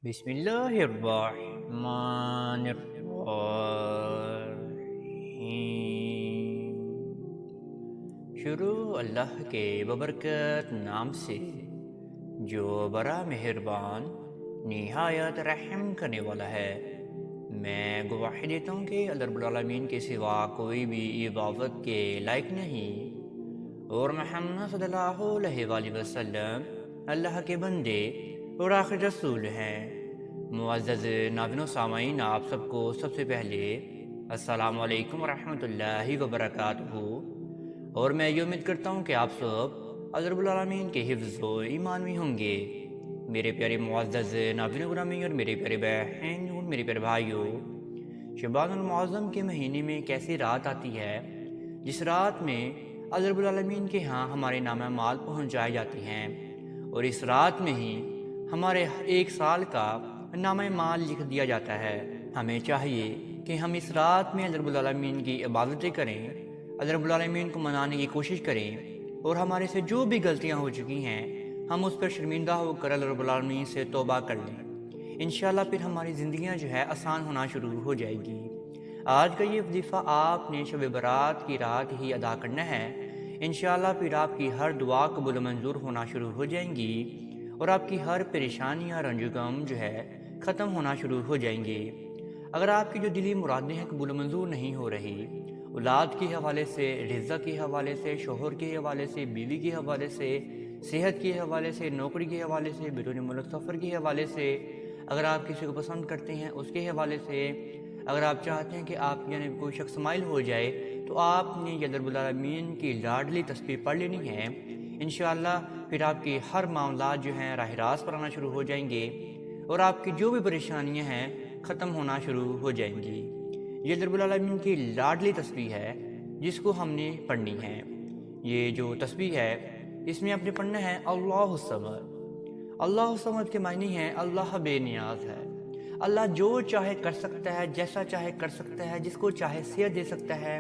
بسم اللہ الرحمن الرحیم۔ شروع اللہ کے ببرکت نام سے جو بڑا مہربان نہایت رحم کرنے والا ہے۔ میں گواہی دیتا ہوں کہ اللہ رب العالمین کے سوا کوئی بھی عبادت کے لائق نہیں، اور محمد صلی اللہ علیہ وآلہ وسلم اللہ کے بندے اور آخر رسول ہیں۔ معزز ناظرین و سامعین، آپ سب کو سب سے پہلے السلام علیکم ورحمۃ اللہ وبرکاتہ، اور میں یہ امید کرتا ہوں کہ آپ سب اللہ رب العالمین کے حفظ و ایمان میں ہوں گے۔ میرے پیارے معزز ناظرین گرامی اور میرے پیارے بہن اور میرے پیارے بھائیوں، شعبان المعظم کے مہینے میں کیسی رات آتی ہے جس رات میں اللہ رب العالمین کے ہاں ہمارے نام اعمال پہنچائے جاتے ہیں، اور اس رات میں ہی ہمارے ایک سال کا نام اعمال لکھ دیا جاتا ہے۔ ہمیں چاہیے کہ ہم اس رات میں اللہ رب العالمین کی عبادتیں کریں، اللہ رب العالمین کو منانے کی کوشش کریں، اور ہمارے سے جو بھی غلطیاں ہو چکی ہیں ہم اس پر شرمندہ ہو کر اللہ رب العالمین سے توبہ کر لیں۔ انشاءاللہ پھر ہماری زندگیاں جو ہے آسان ہونا شروع ہو جائے گی۔ آج کا یہ وظیفہ آپ نے شب برات کی رات ہی ادا کرنا ہے۔ انشاءاللہ پھر آپ کی ہر دعا قبول و منظور ہونا شروع ہو جائیں گی، اور آپ کی ہر پریشانیاں رنج و غم جو ہے ختم ہونا شروع ہو جائیں گے۔ اگر آپ کی جو دلی مرادیں ہیں قبول و منظور نہیں ہو رہی، اولاد کے حوالے سے، رزق کے حوالے سے، شوہر کے حوالے سے، بیوی کے حوالے سے، صحت کے حوالے سے، نوکری کے حوالے سے، بیرون ملک سفر کے حوالے سے، اگر آپ کسی کو پسند کرتے ہیں اس کے حوالے سے، اگر آپ چاہتے ہیں کہ آپ یعنی کوئی شخص مائل ہو جائے، تو آپ نے یہ رب العالمین کی لاڈلی تسبیح پڑھ لینی ہے۔ انشاءاللہ پھر آپ کی ہر معاملات جو ہیں راہ راست پر آنا شروع ہو جائیں گے، اور آپ کی جو بھی پریشانیاں ہیں ختم ہونا شروع ہو جائیں گی۔ یہ رب العالمین کی لاڈلی تسبیح ہے جس کو ہم نے پڑھنی ہے۔ یہ جو تسبیح ہے اس میں آپ نے پڑھنا ہے اللہ الصمد۔ اللہ الصمد کے معنی ہیں اللہ بے نیاز ہے۔ اللہ جو چاہے کر سکتا ہے، جیسا چاہے کر سکتا ہے، جس کو چاہے صحت دے سکتا ہے،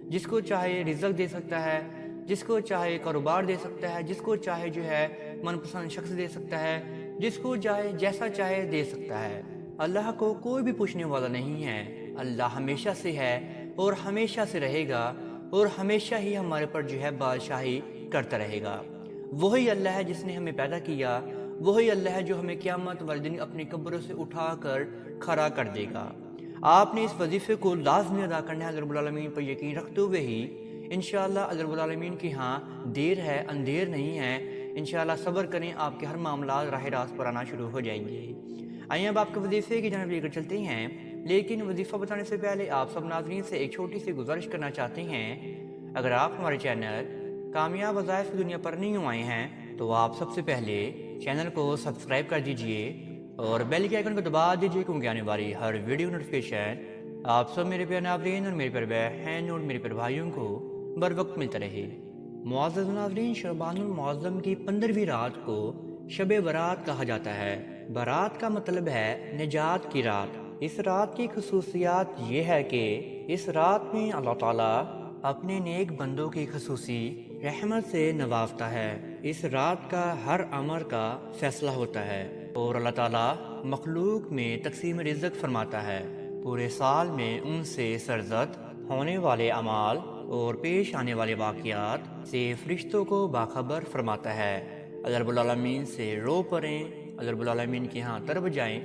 جس کو چاہے رزق دے سکتا ہے، جس کو چاہے کاروبار دے سکتا ہے، جس کو چاہے جو ہے من پسند شخص دے سکتا ہے، جس کو چاہے جیسا چاہے دے سکتا ہے۔ اللہ کو کوئی بھی پوچھنے والا نہیں ہے۔ اللہ ہمیشہ سے ہے اور ہمیشہ سے رہے گا، اور ہمیشہ ہی ہمارے پر جو ہے بادشاہی کرتا رہے گا۔ وہی اللہ ہے جس نے ہمیں پیدا کیا، وہی اللہ ہے جو ہمیں قیامت والے دن اپنی قبروں سے اٹھا کر کھڑا کر دے گا۔ آپ نے اس وظیفے کو لازمی ادا کرنا ہے اللہ رب العالمین پر یقین رکھتے ہوئے ہی۔ انشاءاللہ اللہ رب العالمین کی ہاں دیر ہے اندھیر نہیں ہے۔ انشاءاللہ صبر کریں، آپ کے ہر معاملات راہ راست پر آنا شروع ہو جائیں گے۔ آئیے اب آپ کے وظیفے کی جانب لے کر چلتے ہیں، لیکن وظیفہ بتانے سے پہلے آپ سب ناظرین سے ایک چھوٹی سی گزارش کرنا چاہتے ہیں۔ اگر آپ ہمارے چینل کامیاب وظائف کی دنیا پر نہیں آئے ہیں تو آپ سب سے پہلے چینل کو سبسکرائب کر دیجئے اور بیل کے آئیکن کو دبا دیجئے، کیونکہ آنے والی ہر ویڈیو نوٹیفیکیشن آپ سب میرے پیارے ناظرین اور میرے پیارے بہن اور میرے پیارے بھائیوں کو بر وقت ملتا رہے۔ معزز ناظرین، شعبان المعظم کی 15ویں رات کو شب برات کہا جاتا ہے۔ برات کا مطلب ہے نجات کی رات۔ اس رات کی خصوصیات یہ ہے کہ اس رات میں اللہ تعالیٰ اپنے نیک بندوں کی خصوصی رحمت سے نوازتا ہے۔ اس رات کا ہر امر کا فیصلہ ہوتا ہے، اور اللہ تعالیٰ مخلوق میں تقسیم رزق فرماتا ہے۔ پورے سال میں ان سے سرزد ہونے والے اعمال اور پیش آنے والے واقعات سے فرشتوں کو باخبر فرماتا ہے۔ اللہ رب العالمین سے رو پڑیں، اللہ رب العالمین کے ہاں طرف جائیں،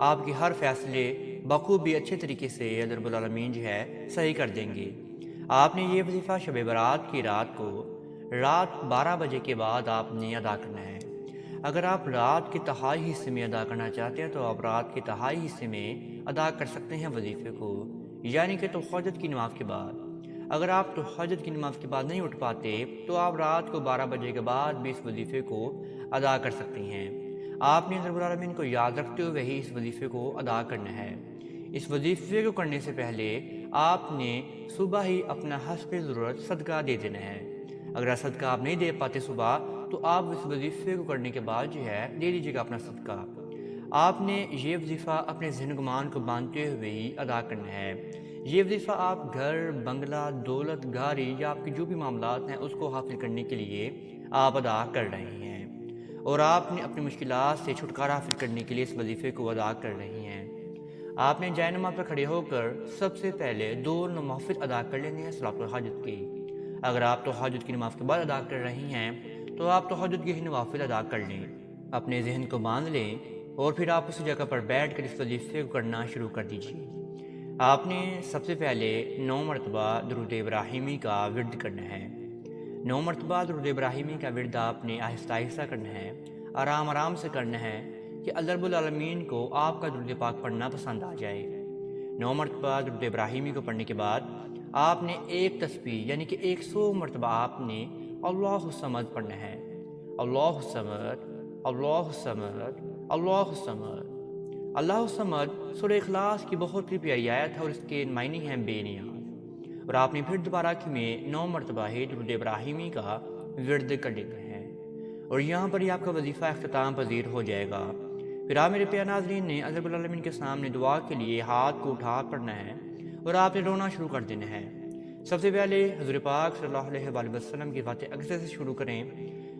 آپ کے ہر فیصلے بخوبی اچھے طریقے سے اللہ رب العالمین جو ہے صحیح کر دیں گے۔ آپ نے یہ وظیفہ شب برات کی رات کو رات 12 بجے کے بعد آپ نے ادا کرنا ہے۔ اگر آپ رات کے تہائی حصے میں ادا کرنا چاہتے ہیں تو آپ رات کے تہائی حصے میں ادا کر سکتے ہیں وظیفے کو، یعنی کہ تہجد کی نماز کے بعد۔ اگر آپ تہجد کی نماز کے بعد نہیں اٹھ پاتے تو آپ رات کو 12 بجے کے بعد بھی اس وظیفے کو ادا کر سکتے ہیں۔ آپ نے رب العالمین کو یاد رکھتے ہوئے ہی اس وظیفے کو ادا کرنا ہے۔ اس وظیفے کو کرنے سے پہلے آپ نے صبح ہی اپنا حسب ضرورت صدقہ دے دینا ہے۔ اگر صدقہ آپ نہیں دے پاتے صبح تو آپ اس وظیفے کو کرنے کے بعد جو ہے دے دیجیے گا اپنا صدقہ۔ آپ نے یہ وظیفہ اپنے ذہن گمان کو باندھتے ہوئے ہی ادا کرنا ہے۔ یہ وظیفہ آپ گھر، بنگلہ، دولت، گاڑی یا آپ کے جو بھی معاملات ہیں اس کو حاصل کرنے کے لیے آپ ادا کر رہے ہیں۔ اور آپ نے اپنی مشکلات سے چھٹکارا حاصل کرنے کے لیے اس وظیفے کو ادا کر رہی ہیں۔ آپ نے جائے نماز پر کھڑے ہو کر سب سے پہلے 2 نوافل ادا کر لینے ہیں صلاۃ الحاجت کی۔ اگر آپ تہجد کی نماز کے بعد ادا کر رہی ہیں تو آپ تہجد کے ہی نوافل ادا کر لیں، اپنے ذہن کو باندھ لیں اور پھر آپ اسی جگہ پر بیٹھ کر اس وظیفے کو کرنا شروع کر دیجیے۔ آپ نے سب سے پہلے 9 مرتبہ درود ابراہیمی کا ورد کرنا ہے۔ 9 مرتبہ درود ابراہیمی کا ورد آپ نے آہستہ آہستہ کرنا ہے، آرام آرام سے کرنا ہے کہ اللہ رب العالمین کو آپ کا درود پاک پڑھنا پسند آ جائے۔ 9 مرتبہ درود ابراہیمی کو پڑھنے کے بعد آپ نے ایک تسبیح یعنی کہ 100 مرتبہ آپ نے اللہ الصمد پڑھنا ہے۔ اللہ الصمد، اللہ الصمد، اللہ الصمد۔ اللہ الصمد سورہ اخلاص کی بہت ہی پیاری آیت ہے اور اس کے معنی ہیں بے نیاز۔ اور آپ نے پھر دوبارہ میں 9 مرتبہ ہی درود ابراہیمی کا ورد کر لینا ہے اور یہاں پر ہی آپ کا وظیفہ اختتام پذیر ہو جائے گا۔ پھر آپ میرے پیارے ناظرین نے اللہ رب العالمین کے سامنے دعا کے لیے ہاتھ کو اٹھا پڑھنا ہے اور آپ نے رونا شروع کر دینا ہے۔ سب سے پہلے حضور پاک صلی اللہ علیہ وآلہ وسلم کی باتیں اکثر سے شروع کریں،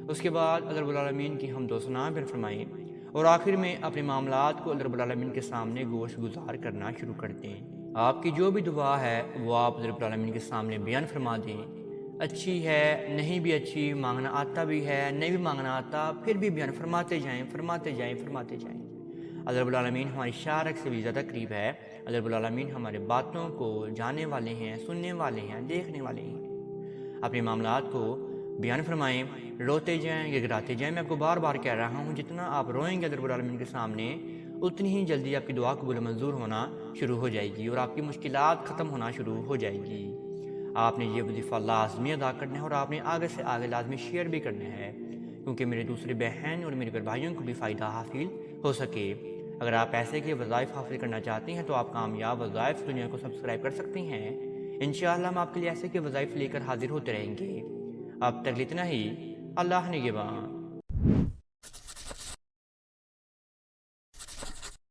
اس کے بعد اللہ رب العالمین کی حمد و ثنا بیان فرمائیں اور آخر میں اپنے معاملات کو اللہ رب العالمین کے سامنے گوش گزار کرنا شروع کر دیں۔ آپ کی جو بھی دعا ہے وہ آپ اللہ رب العالمین کے سامنے بیان فرما دیں۔ اچھی ہے، نہیں بھی اچھی، مانگنا آتا بھی ہے، نہیں بھی مانگنا آتا، پھر بھی بیان فرماتے جائیں، فرماتے جائیں، فرماتے جائیں۔ اللہ رب العالمین ہماری شارک سے بھی زیادہ قریب ہے۔ اللہ رب العالمین ہمارے باتوں کو جاننے والے ہیں، سننے والے ہیں، دیکھنے والے ہیں۔ اپنے معاملات کو بیان فرمائیں، روتے جائیں، گڑگڑاتے جائیں۔ میں آپ کو بار بار کہہ رہا ہوں جتنا آپ روئیں گے اللہ رب العالمین کے سامنے اتنی ہی جلدی آپ کی دعا قبول و منظور ہونا شروع ہو جائے گی اور آپ کی مشکلات ختم ہونا شروع ہو جائے گی۔ آپ نے یہ وظیفہ لازمی ادا کرنا ہے اور آپ نے آگے سے آگے لازمی شیئر بھی کرنا ہے کیونکہ میرے دوسرے بہن اور میرے بھائیوں کو بھی فائدہ حاصل ہو سکے۔ اگر آپ پیسے کے وظائف حاصل کرنا چاہتے ہیں تو آپ کامیاب وظائف دنیا کو سبسکرائب کر سکتے ہیں۔ انشاءاللہ ہم آپ کے لیے ایسے کے وظائف لے کر حاضر ہوتے رہیں گے۔ اب تک اتنا ہی، اللہ نگہبان۔